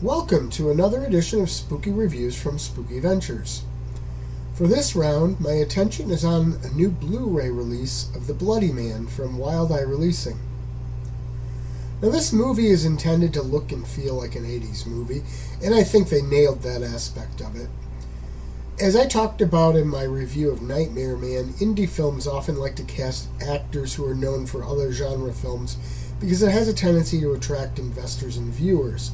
Welcome to another edition of Spooky Reviews from Spooky Ventures. For this round, my attention is on a new Blu-Ray release of The Bloody Man from Wild Eye Releasing. Now this movie is intended to look and feel like an 80s movie, and I think they nailed that aspect of it. As I talked about in my review of Nightmare Man, indie films often like to cast actors who are known for other genre films because it has a tendency to attract investors and viewers.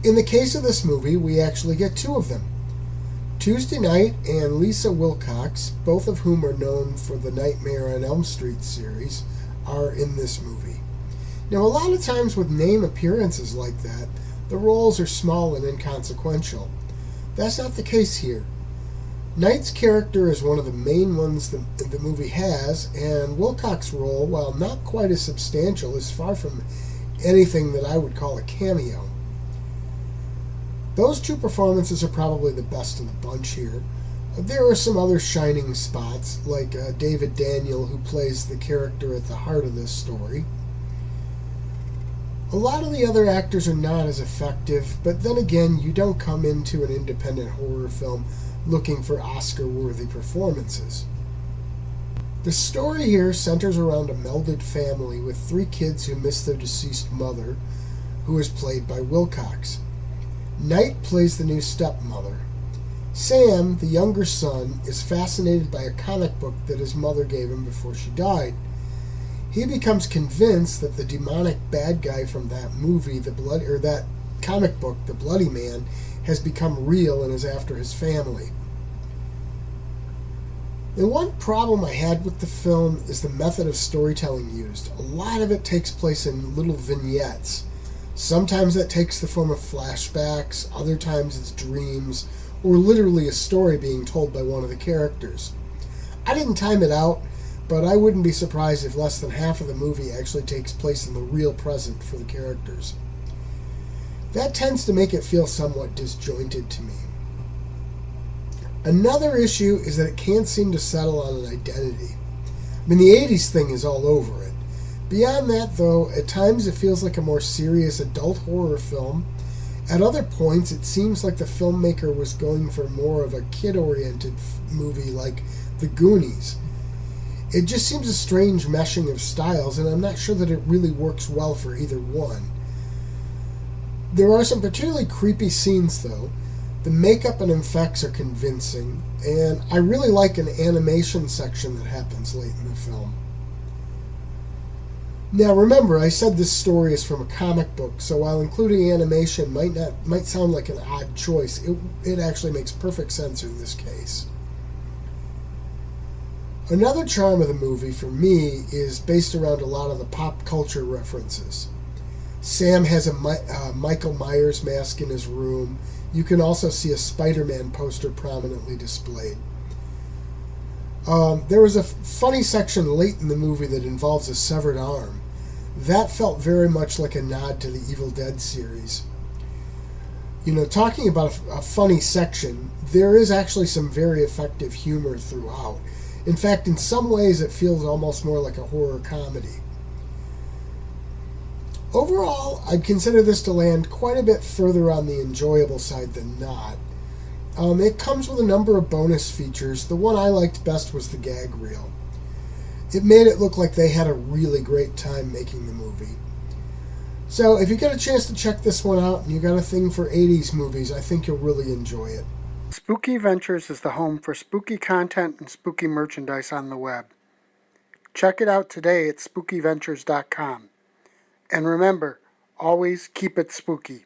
In the case of this movie, we actually get two of them. Tuesday Knight and Lisa Wilcox, both of whom are known for the Nightmare on Elm Street series, are in this movie. Now, a lot of times with name appearances like that, the roles are small and inconsequential. That's not the case here. Knight's character is one of the main ones that the movie has, and Wilcox's role, while not quite as substantial, is far from anything that I would call a cameo. Those two performances are probably the best in the bunch here. There are some other shining spots, like David Daniel, who plays the character at the heart of this story. A lot of the other actors are not as effective, but then again, you don't come into an independent horror film looking for Oscar-worthy performances. The story here centers around a melded family with three kids who miss their deceased mother, who is played by Wilcox. Knight plays the new stepmother. Sam, the younger son, is fascinated by a comic book that his mother gave him before she died. He becomes convinced that the demonic bad guy from that movie, that comic book, The Bloody Man, has become real and is after his family. The one problem I had with the film is the method of storytelling used. A lot of it takes place in little vignettes. Sometimes that takes the form of flashbacks, other times it's dreams, or literally a story being told by one of the characters. I didn't time it out, but I wouldn't be surprised if less than half of the movie actually takes place in the real present for the characters. That tends to make it feel somewhat disjointed to me. Another issue is that it can't seem to settle on an identity. I mean, the 80s thing is all over it. Beyond that, though, at times it feels like a more serious adult horror film. At other points, it seems like the filmmaker was going for more of a kid-oriented movie like The Goonies. It just seems a strange meshing of styles, and I'm not sure that it really works well for either one. There are some particularly creepy scenes, though. The makeup and effects are convincing, and I really like an animation section that happens late in the film. Now remember, I said this story is from a comic book, so while including animation might sound like an odd choice, it actually makes perfect sense in this case. Another charm of the movie, for me, is based around a lot of the pop culture references. Sam has a Michael Myers mask in his room. You can also see a Spider-Man poster prominently displayed. There was a funny section late in the movie that involves a severed arm. That felt very much like a nod to the Evil Dead series. You know, talking about a funny section, there is actually some very effective humor throughout. In fact, in some ways it feels almost more like a horror comedy. Overall, I'd consider this to land quite a bit further on the enjoyable side than not. It comes with a number of bonus features. The one I liked best was the gag reel. It made it look like they had a really great time making the movie. So if you get a chance to check this one out and you got a thing for 80s movies, I think you'll really enjoy it. Spooky Ventures is the home for spooky content and spooky merchandise on the web. Check it out today at spookyventures.com. And remember, always keep it spooky.